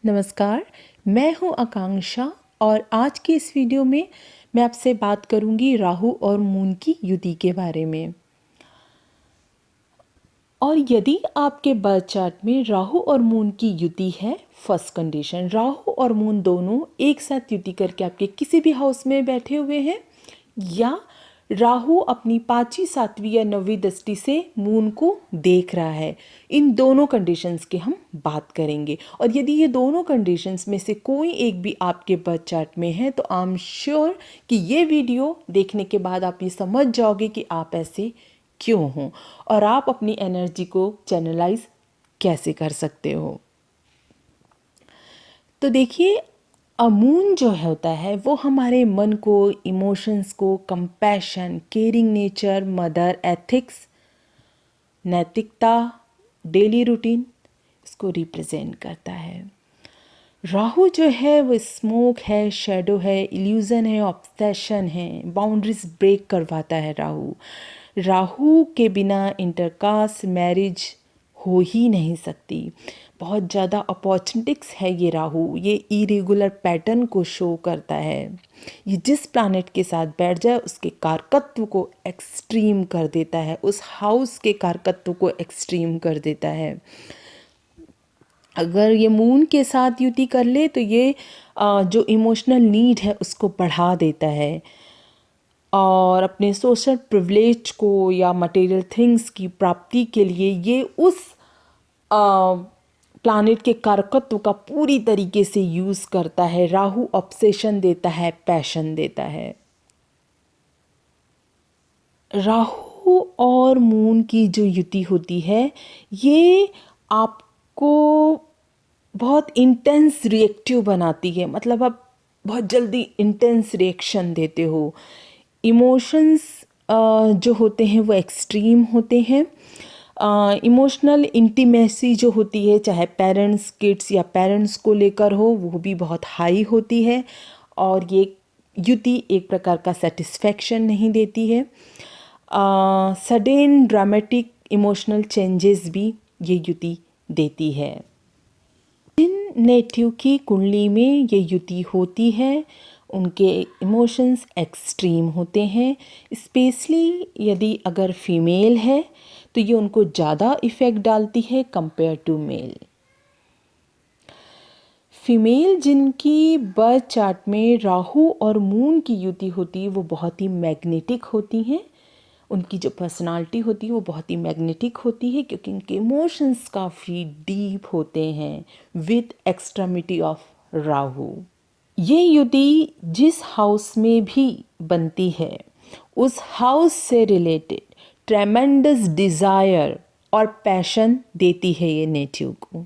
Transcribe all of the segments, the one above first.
नमस्कार, मैं हूं आकांक्षा और आज की इस वीडियो में मैं आपसे बात करूंगी राहु और मून की युति के बारे में। और यदि आपके बर्थ चार्ट में राहु और मून की युति है, फर्स्ट कंडीशन, राहु और मून दोनों एक साथ युति करके आपके किसी भी हाउस में बैठे हुए हैं, या राहु अपनी 5वीं 7वीं या 9वीं दृष्टि से मून को देख रहा है, इन दोनों कंडीशंस की हम बात करेंगे। और यदि ये दोनों कंडीशंस में से कोई एक भी आपके बर्थ चार्ट में है तो आई एम श्योर कि ये वीडियो देखने के बाद आप ये समझ जाओगे कि आप ऐसे क्यों हो और आप अपनी एनर्जी को चैनलाइज कैसे कर सकते हो। तो देखिए, मून जो होता है वो हमारे मन को, इमोशंस को, compassion, caring nature, mother ethics, नैतिकता, डेली रूटीन, इसको रिप्रेजेंट करता है। राहु जो है वो स्मोक है, शेडो है, इल्यूजन है, ऑब्सेशन है, बाउंड्रीज ब्रेक करवाता है। राहु के बिना इंटरकास्ट मैरिज हो ही नहीं सकती। बहुत ज़्यादा अपॉर्चुनिटिक्स है ये राहु, ये इरेगुलर पैटर्न को शो करता है। ये जिस प्लैनेट के साथ बैठ जाए उसके कारकत्व को एक्सट्रीम कर देता है, उस हाउस के कारकत्व को एक्सट्रीम कर देता है। अगर ये मून के साथ युति कर ले तो ये जो इमोशनल नीड है उसको बढ़ा देता है और अपने सोशल प्रिविलेज को या मटेरियल थिंग्स की प्राप्ति के लिए ये उस प्लैनेट के कारकत्व का पूरी तरीके से यूज़ करता है। राहु ऑब्सेशन देता है, पैशन देता है। राहु और मून की जो युति होती है ये आपको बहुत इंटेंस रिएक्टिव बनाती है, मतलब आप बहुत जल्दी इंटेंस रिएक्शन देते हो। इमोशंस जो होते हैं वो एक्सट्रीम होते हैं। इमोशनल इंटीमेसी जो होती है, चाहे पेरेंट्स किड्स या पेरेंट्स को लेकर हो, वो भी बहुत हाई होती है और ये युति एक प्रकार का सेटिस्फैक्शन नहीं देती है। सडन ड्रामेटिक इमोशनल चेंजेस भी ये युति देती है। जिन नेटिव की कुंडली में ये युति होती है उनके इमोशंस एक्सट्रीम होते हैं। स्पेशली यदि अगर फीमेल है तो ये उनको ज़्यादा इफ़ेक्ट डालती है कंपेयर टू मेल। फीमेल जिनकी बर्थ चार्ट में राहु और मून की युति होती है वो बहुत ही मैग्नेटिक होती हैं। उनकी जो पर्सनालिटी होती है वो बहुत ही मैग्नेटिक होती है क्योंकि उनके इमोशंस काफ़ी डीप होते हैं विद एक्सट्रीमिटी ऑफ राहु। ये युति जिस हाउस में भी बनती है उस हाउस से रिलेटेड ट्रेमेंडस डिज़ायर और पैशन देती है ये नेटिव को।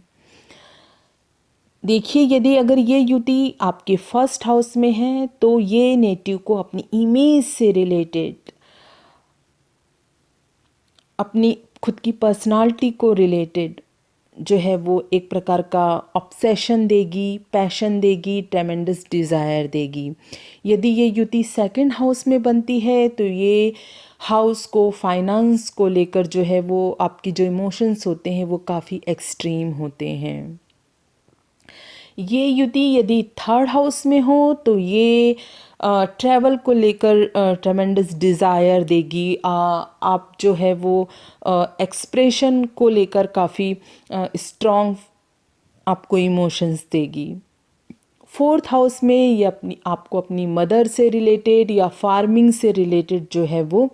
देखिए, यदि अगर ये युति आपके फर्स्ट हाउस में है तो ये नेटिव को अपनी इमेज से रिलेटेड, अपनी खुद की पर्सनालिटी को रिलेटेड जो है वो एक प्रकार का ऑब्सेशन देगी, पैशन देगी, ट्रेमेंडस डिज़ायर देगी। यदि ये युति सेकंड हाउस में बनती है तो ये हाउस को, फाइनेंस को लेकर जो है वो आपकी जो इमोशंस होते हैं वो काफ़ी एक्सट्रीम होते हैं। ये युति यदि थर्ड हाउस में हो तो ये ट्रैवल को लेकर ट्रेमेंडस डिज़ायर देगी। आप जो है वो एक्सप्रेशन को लेकर काफ़ी स्ट्रॉन्ग आपको इमोशंस देगी। फोर्थ हाउस में ये आपको अपनी मदर से रिलेटेड या फार्मिंग से रिलेटेड जो है वो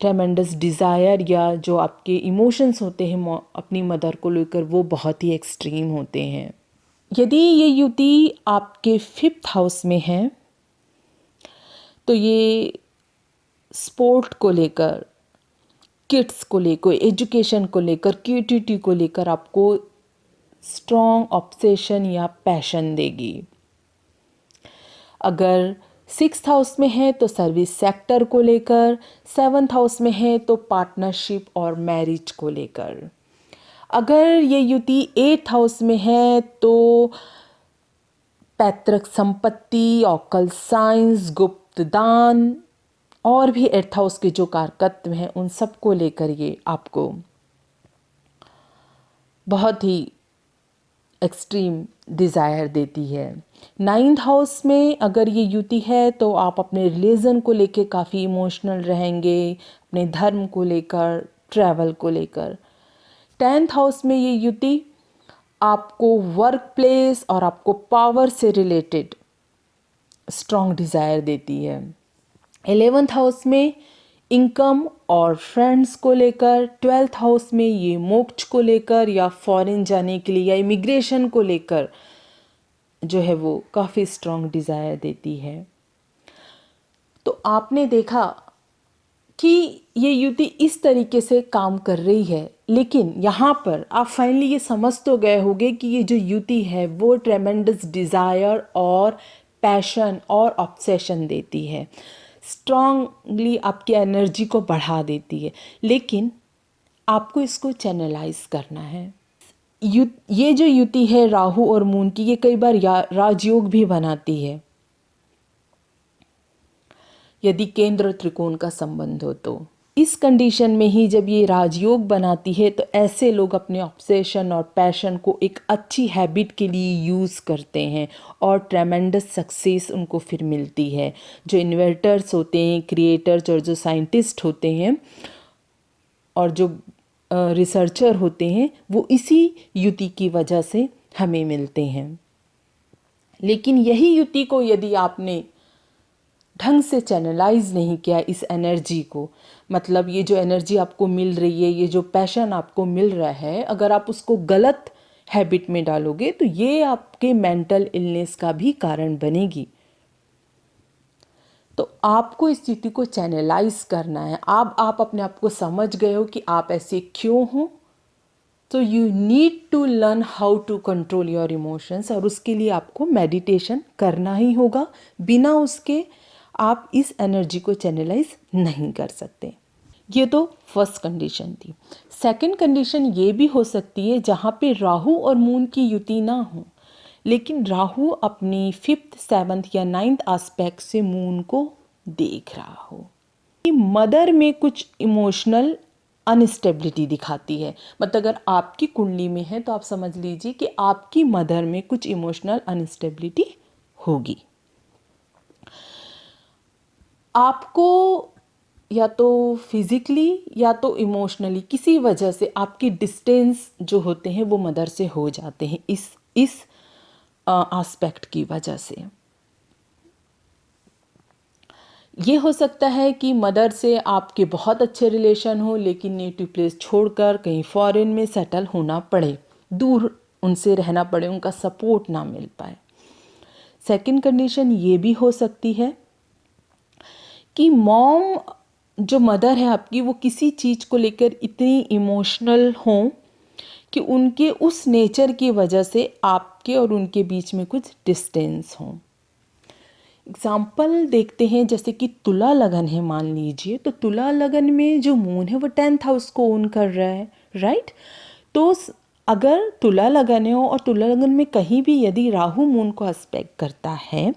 ट्रेमेंडस डिज़ायर या जो आपके इमोशंस होते हैं अपनी मदर को लेकर वो बहुत ही एक्सट्रीम होते हैं। यदि ये युति आपके फिफ्थ हाउस में है तो ये स्पोर्ट को लेकर, किड्स को लेकर, एजुकेशन को लेकर, क्रिएटिविटी को लेकर आपको स्ट्रॉन्ग ऑब्सेशन या पैशन देगी। अगर सिक्स्थ हाउस में है तो सर्विस सेक्टर को लेकर, सेवन्थ हाउस में है तो पार्टनरशिप और मैरिज को लेकर। अगर ये युति एट्थ हाउस में है तो पैतृक संपत्ति, ऑकल्ट साइंस, गुप्त दान और भी एट्थ हाउस के जो कारकत्व हैं उन सब को लेकर ये आपको बहुत ही एक्सट्रीम डिज़ायर देती है। 9th हाउस में अगर ये युति है तो आप अपने रिलीजन को लेके काफ़ी इमोशनल रहेंगे, अपने धर्म को लेकर, ट्रैवल को लेकर। 10th हाउस में ये युति आपको वर्क प्लेस और आपको पावर से रिलेटेड स्ट्रॉन्ग डिज़ायर देती है। 11th हाउस में इनकम और फ्रेंड्स को लेकर, 12th हाउस में ये मोक्ष को लेकर या फॉरेन जाने के लिए या इमिग्रेशन को लेकर जो है वो काफ़ी स्ट्रॉन्ग डिज़ायर देती है। तो आपने देखा कि ये युति इस तरीके से काम कर रही है, लेकिन यहाँ पर आप फाइनली ये समझ तो गए होंगे कि ये जो युति है वो ट्रेमेंडस डिज़ायर और पैशन और ऑब्सेशन देती है, स्ट्रांगली आपकी एनर्जी को बढ़ा देती है, लेकिन आपको इसको चैनलाइज करना है। ये जो युति है राहु और मून की, ये कई बार राजयोग भी बनाती है यदि केंद्र त्रिकोण का संबंध हो तो। इस कंडीशन में ही जब ये राजयोग बनाती है तो ऐसे लोग अपने ऑब्सेशन और पैशन को एक अच्छी हैबिट के लिए यूज़ करते हैं और ट्रेमेंडस सक्सेस उनको फिर मिलती है। जो इन्वेंटर्स होते हैं, क्रिएटर्स और जो साइंटिस्ट होते हैं और जो रिसर्चर होते हैं, वो इसी युति की वजह से हमें मिलते हैं। लेकिन यही युति को यदि आपने ढंग से चैनलाइज नहीं किया इस एनर्जी को, मतलब ये जो एनर्जी आपको मिल रही है, ये जो पैशन आपको मिल रहा है, अगर आप उसको गलत हैबिट में डालोगे तो ये आपके मेंटल इलनेस का भी कारण बनेगी। तो आपको इस स्थिति को चैनलाइज करना है। आप अपने आप को समझ गए हो कि आप ऐसे क्यों हो, तो you need to learn how to control your emotions, और उसके लिए आपको मेडिटेशन करना ही होगा। बिना उसके आप इस एनर्जी को चैनलाइज नहीं कर सकते। ये तो फर्स्ट कंडीशन थी। सेकंड कंडीशन ये भी हो सकती है जहाँ पे राहु और मून की युति ना हो, लेकिन राहु अपनी 5th 7th या 9th एस्पेक्ट से मून को देख रहा हो। मदर में कुछ इमोशनल अनस्टेबिलिटी दिखाती है, मतलब अगर आपकी कुंडली में है तो आप समझ लीजिए कि आपकी मदर में कुछ इमोशनल अनस्टेबिलिटी होगी। आपको या तो फिजिकली या तो इमोशनली किसी वजह से आपकी डिस्टेंस जो होते हैं वो मदर से हो जाते हैं इस एस्पेक्ट की वजह से। ये हो सकता है कि मदर से आपके बहुत अच्छे रिलेशन हो, लेकिन नेटिव प्लेस छोड़कर कहीं फॉरेन में सेटल होना पड़े, दूर उनसे रहना पड़े, उनका सपोर्ट ना मिल पाए। सेकंड कंडीशन ये भी हो सकती है कि मॉम जो मदर है आपकी, वो किसी चीज़ को लेकर इतनी इमोशनल हों कि उनके उस नेचर की वजह से आपके और उनके बीच में कुछ डिस्टेंस हों। एग्जाम्पल देखते हैं, जैसे कि तुला लगन है मान लीजिए, तो तुला लगन में जो मून है वो 10th हाउस को ओन कर रहा है, राइट। तो अगर तुला लगन है और तुला लगन में कहीं भी यदि राहु मून को एस्पेक्ट करता है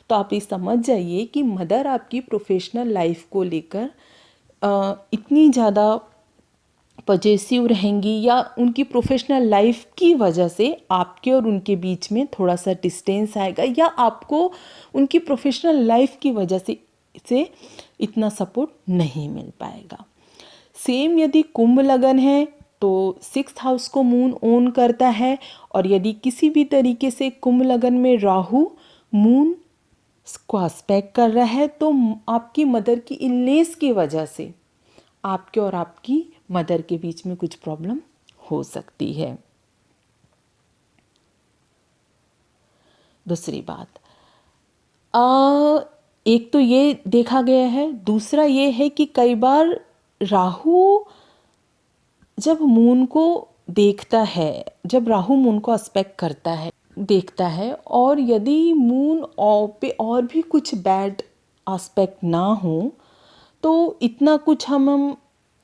तो आप ये समझ जाइए कि मदर आपकी प्रोफेशनल लाइफ को लेकर इतनी ज़्यादा पॉजिटिव रहेंगी, या उनकी प्रोफेशनल लाइफ की वजह से आपके और उनके बीच में थोड़ा सा डिस्टेंस आएगा, या आपको उनकी प्रोफेशनल लाइफ की वजह से इतना सपोर्ट नहीं मिल पाएगा। सेम यदि कुंभ लगन है तो 6th हाउस को मून ओन करता है, और यदि किसी भी तरीके से कुंभ लगन में राहु मून को एस्पेक्ट कर रहा है तो आपकी मदर की इलनेस की वजह से आपके और आपकी मदर के बीच में कुछ प्रॉब्लम हो सकती है। दूसरी बात, एक तो ये देखा गया है, दूसरा ये है कि कई बार राहु जब मून को देखता है, जब राहु मून को एस्पेक्ट करता है, देखता है, और यदि मून पे और भी कुछ बैड एस्पेक्ट ना हो तो इतना कुछ हम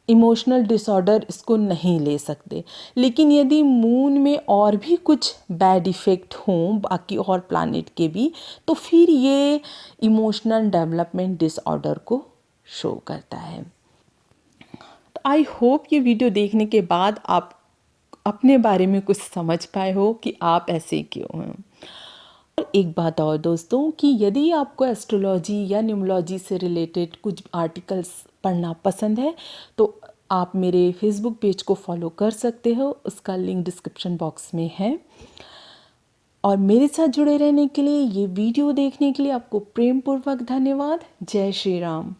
इमोशनल डिसऑर्डर इसको नहीं ले सकते। लेकिन यदि मून में और भी कुछ बैड इफ़ेक्ट हों बाकी और प्लैनेट के भी, तो फिर ये इमोशनल डेवलपमेंट डिसऑर्डर को शो करता है। तो आई होप ये वीडियो देखने के बाद अपने बारे में कुछ समझ पाए हो कि आप ऐसे क्यों हैं। और एक बात और दोस्तों कि यदि आपको एस्ट्रोलॉजी या न्यूमरोलॉजी से रिलेटेड कुछ आर्टिकल्स पढ़ना पसंद है तो आप मेरे फेसबुक पेज को फॉलो कर सकते हो, उसका लिंक डिस्क्रिप्शन बॉक्स में है। और मेरे साथ जुड़े रहने के लिए, ये वीडियो देखने के लिए आपको प्रेम पूर्वक धन्यवाद। जय श्री राम।